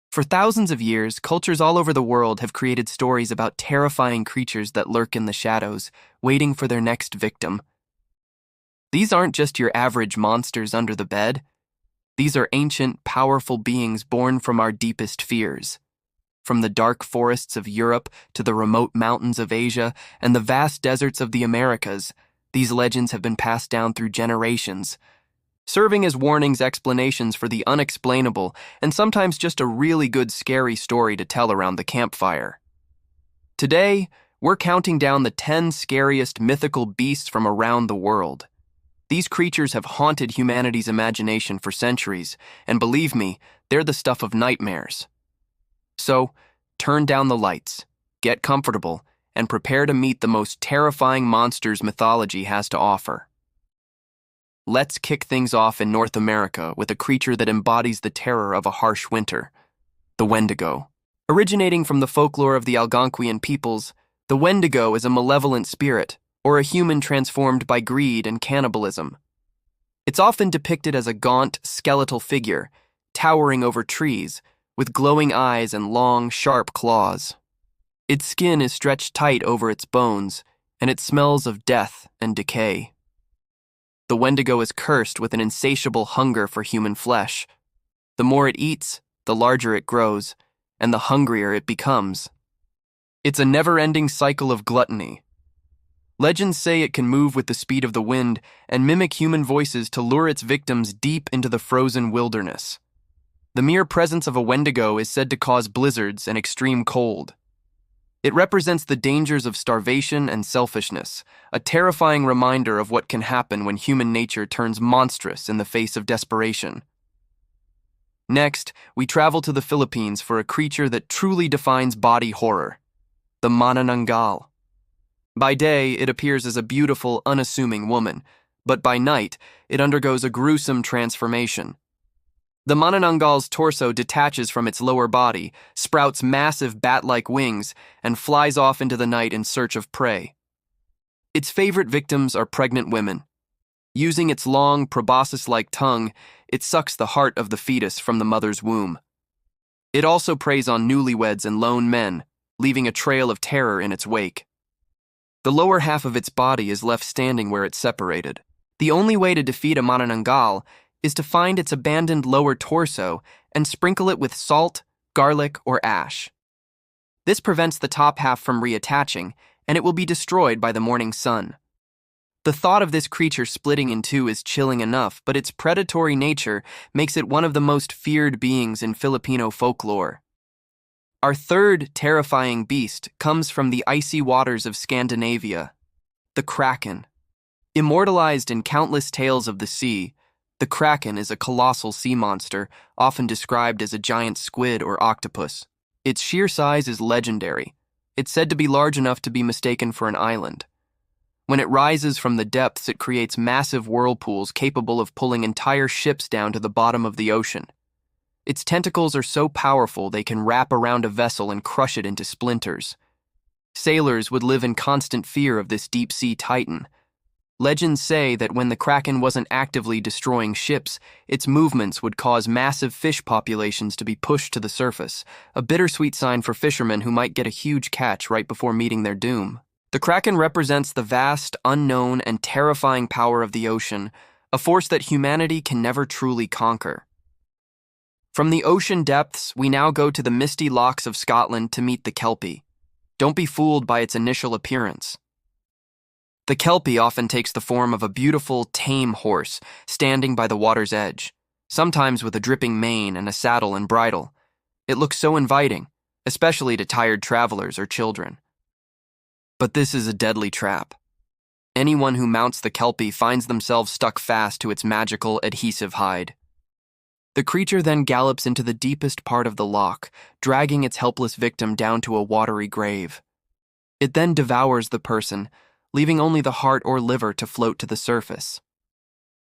For thousands of years, cultures all over the world have created stories about terrifying creatures that lurk in the shadows, waiting for their next victim. These aren't just your average monsters under the bed. These are ancient, powerful beings born from our deepest fears. From the dark forests of Europe to the remote mountains of Asia and the vast deserts of the Americas, these legends have been passed down through generations, serving as warnings, explanations for the unexplainable, and sometimes just a really good scary story to tell around the campfire. Today, we're counting down the 10 scariest mythical beasts from around the world. These creatures have haunted humanity's imagination for centuries, and believe me, they're the stuff of nightmares. So, turn down the lights, get comfortable, and prepare to meet the most terrifying monsters mythology has to offer. Let's kick things off in North America with a creature that embodies the terror of a harsh winter, the Wendigo. Originating from the folklore of the Algonquian peoples, the Wendigo is a malevolent spirit, or a human transformed by greed and cannibalism. It's often depicted as a gaunt, skeletal figure, towering over trees, with glowing eyes and long, sharp claws. Its skin is stretched tight over its bones, and it smells of death and decay. The Wendigo is cursed with an insatiable hunger for human flesh. The more it eats, the larger it grows, and the hungrier it becomes. It's a never-ending cycle of gluttony. Legends say it can move with the speed of the wind and mimic human voices to lure its victims deep into the frozen wilderness. The mere presence of a Wendigo is said to cause blizzards and extreme cold. It represents the dangers of starvation and selfishness, a terrifying reminder of what can happen when human nature turns monstrous in the face of desperation. Next, we travel to the Philippines for a creature that truly defines body horror, the Manananggal. By day, it appears as a beautiful, unassuming woman, but by night, it undergoes a gruesome transformation. The Manananggal's torso detaches from its lower body, sprouts massive bat-like wings, and flies off into the night in search of prey. Its favorite victims are pregnant women. Using its long, proboscis-like tongue, it sucks the heart of the fetus from the mother's womb. It also preys on newlyweds and lone men, leaving a trail of terror in its wake. The lower half of its body is left standing where it's separated. The only way to defeat a Manananggal is to find its abandoned lower torso and sprinkle it with salt, garlic, or ash. This prevents the top half from reattaching, and it will be destroyed by the morning sun. The thought of this creature splitting in two is chilling enough, but its predatory nature makes it one of the most feared beings in Filipino folklore. Our third terrifying beast comes from the icy waters of Scandinavia, the Kraken. Immortalized in countless tales of the sea, the Kraken is a colossal sea monster, often described as a giant squid or octopus. Its sheer size is legendary. It's said to be large enough to be mistaken for an island. When it rises from the depths, it creates massive whirlpools capable of pulling entire ships down to the bottom of the ocean. Its tentacles are so powerful they can wrap around a vessel and crush it into splinters. Sailors would live in constant fear of this deep-sea titan. Legends say that when the Kraken wasn't actively destroying ships, its movements would cause massive fish populations to be pushed to the surface, a bittersweet sign for fishermen who might get a huge catch right before meeting their doom. The Kraken represents the vast, unknown, and terrifying power of the ocean, a force that humanity can never truly conquer. From the ocean depths, we now go to the misty lochs of Scotland to meet the Kelpie. Don't be fooled by its initial appearance. The Kelpie often takes the form of a beautiful, tame horse standing by the water's edge, sometimes with a dripping mane and a saddle and bridle. It looks so inviting, especially to tired travelers or children. But this is a deadly trap. Anyone who mounts the Kelpie finds themselves stuck fast to its magical, adhesive hide. The creature then gallops into the deepest part of the loch, dragging its helpless victim down to a watery grave. It then devours the person, leaving only the heart or liver to float to the surface.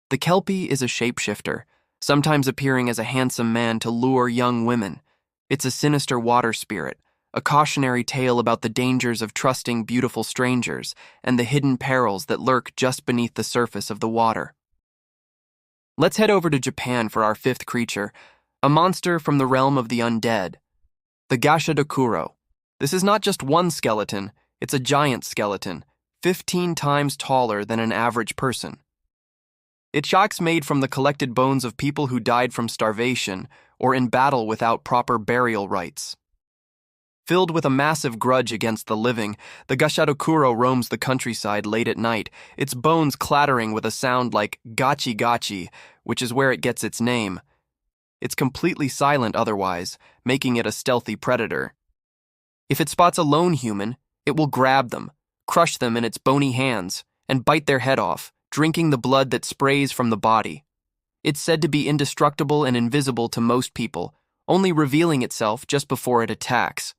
The Kelpie is a shapeshifter, sometimes appearing as a handsome man to lure young women. It's a sinister water spirit, a cautionary tale about the dangers of trusting beautiful strangers and the hidden perils that lurk just beneath the surface of the water. Let's head over to Japan for our fifth creature, a monster from the realm of the undead. The Gashadokuro. This is not just one skeleton, it's a giant skeleton, 15 times taller than an average person. Its shock's made from the collected bones of people who died from starvation or in battle without proper burial rites. Filled with a massive grudge against the living, the Gashadokuro roams the countryside late at night, its bones clattering with a sound like gachi gachi, which is where it gets its name. It's completely silent otherwise, making it a stealthy predator. If it spots a lone human, it will grab them, crush them in its bony hands, and bite their head off, drinking the blood that sprays from the body. It's said to be indestructible and invisible to most people, only revealing itself just before it attacks.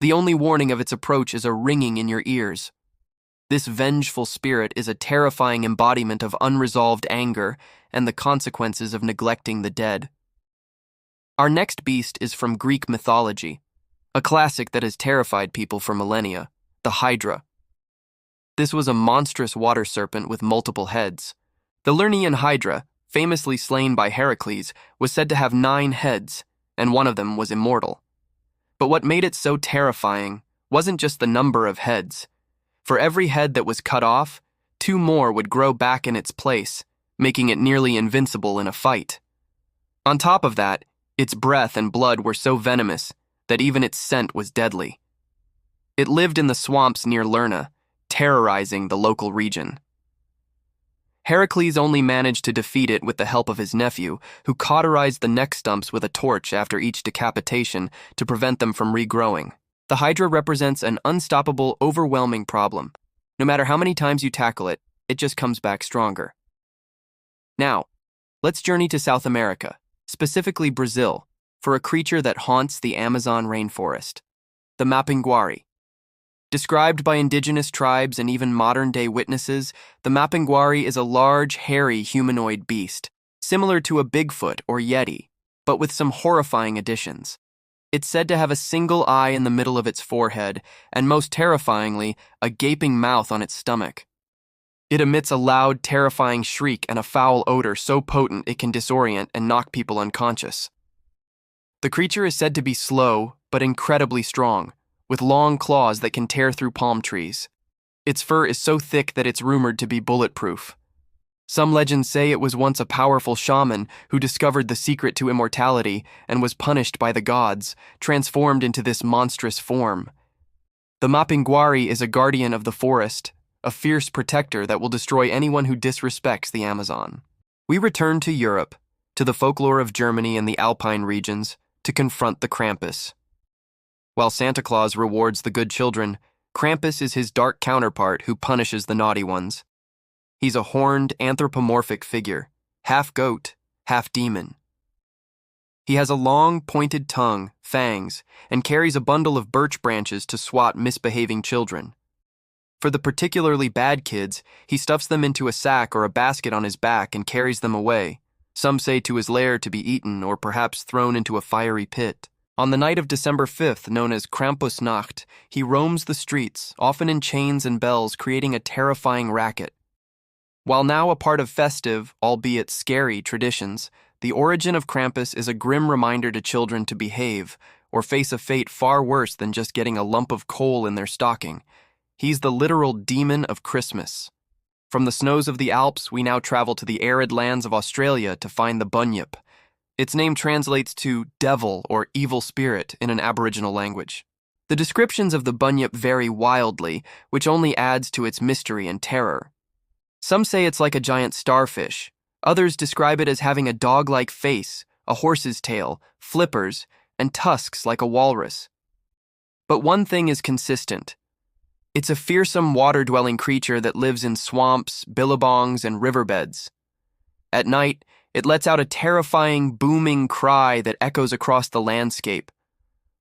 The only warning of its approach is a ringing in your ears. This vengeful spirit is a terrifying embodiment of unresolved anger and the consequences of neglecting the dead. Our next beast is from Greek mythology, a classic that has terrified people for millennia, the Hydra. This was a monstrous water serpent with multiple heads. The Lernaean Hydra, famously slain by Heracles, was said to have 9 heads, and one of them was immortal. But what made it so terrifying wasn't just the number of heads. For every head that was cut off, 2 more would grow back in its place, making it nearly invincible in a fight. On top of that, its breath and blood were so venomous that even its scent was deadly. It lived in the swamps near Lerna, terrorizing the local region. Heracles only managed to defeat it with the help of his nephew, who cauterized the neck stumps with a torch after each decapitation to prevent them from regrowing. The Hydra represents an unstoppable, overwhelming problem. No matter how many times you tackle it, it just comes back stronger. Now, let's journey to South America, specifically Brazil, for a creature that haunts the Amazon rainforest, the Mapinguary. Described by indigenous tribes and even modern-day witnesses, the Mapinguary is a large, hairy humanoid beast, similar to a Bigfoot or Yeti, but with some horrifying additions. It's said to have a single eye in the middle of its forehead, and most terrifyingly, a gaping mouth on its stomach. It emits a loud, terrifying shriek and a foul odor so potent it can disorient and knock people unconscious. The creature is said to be slow, but incredibly strong, with long claws that can tear through palm trees. Its fur is so thick that it's rumored to be bulletproof. Some legends say it was once a powerful shaman who discovered the secret to immortality and was punished by the gods, transformed into this monstrous form. The Mapinguary is a guardian of the forest, a fierce protector that will destroy anyone who disrespects the Amazon. We return to Europe, to the folklore of Germany and the Alpine regions, to confront the Krampus. While Santa Claus rewards the good children, Krampus is his dark counterpart who punishes the naughty ones. He's a horned, anthropomorphic figure, half goat, half demon. He has a long, pointed tongue, fangs, and carries a bundle of birch branches to swat misbehaving children. For the particularly bad kids, he stuffs them into a sack or a basket on his back and carries them away, some say to his lair to be eaten or perhaps thrown into a fiery pit. On the night of December 5th, known as Krampus Nacht, he roams the streets, often in chains and bells, creating a terrifying racket. While now a part of festive, albeit scary, traditions, the origin of Krampus is a grim reminder to children to behave, or face a fate far worse than just getting a lump of coal in their stocking. He's the literal demon of Christmas. From the snows of the Alps, we now travel to the arid lands of Australia to find the Bunyip. Its name translates to devil or evil spirit in an Aboriginal language. The descriptions of the Bunyip vary wildly, which only adds to its mystery and terror. Some say it's like a giant starfish. Others describe it as having a dog-like face, a horse's tail, flippers, and tusks like a walrus. But one thing is consistent. It's a fearsome water-dwelling creature that lives in swamps, billabongs, and riverbeds. At night, it lets out a terrifying, booming cry that echoes across the landscape.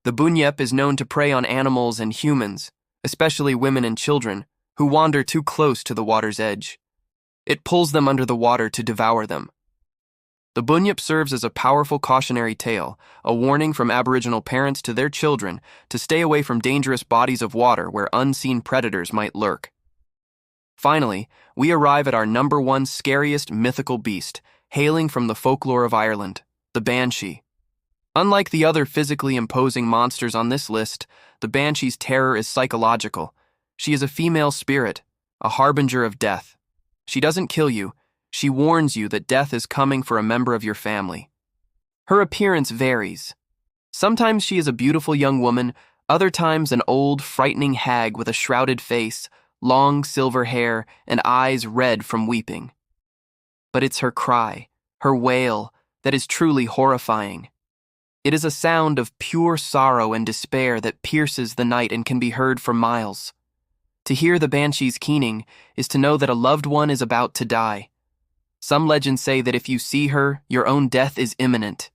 The Bunyip is known to prey on animals and humans, especially women and children, who wander too close to the water's edge. It pulls them under the water to devour them. The Bunyip serves as a powerful cautionary tale, a warning from Aboriginal parents to their children to stay away from dangerous bodies of water where unseen predators might lurk. Finally, we arrive at our number 1 scariest mythical beast, hailing from the folklore of Ireland, the Banshee. Unlike the other physically imposing monsters on this list, the Banshee's terror is psychological. She is a female spirit, a harbinger of death. She doesn't kill you, she warns you that death is coming for a member of your family. Her appearance varies. Sometimes she is a beautiful young woman, other times an old, frightening hag with a shrouded face, long silver hair, and eyes red from weeping. But it's her cry, her wail, that is truly horrifying. It is a sound of pure sorrow and despair that pierces the night and can be heard for miles. To hear the Banshee's keening is to know that a loved one is about to die. Some legends say that if you see her, your own death is imminent.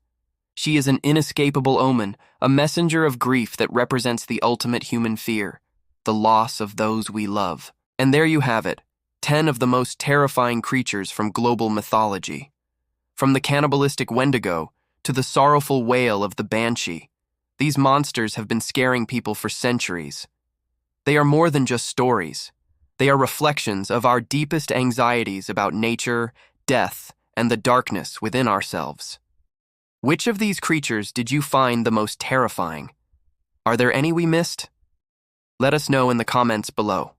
She is an inescapable omen, a messenger of grief that represents the ultimate human fear, the loss of those we love. And there you have it, 10 of the most terrifying creatures from global mythology. From the cannibalistic Wendigo to the sorrowful wail of the Banshee, these monsters have been scaring people for centuries. They are more than just stories. They are reflections of our deepest anxieties about nature, death, and the darkness within ourselves. Which of these creatures did you find the most terrifying? Are there any we missed? Let us know in the comments below.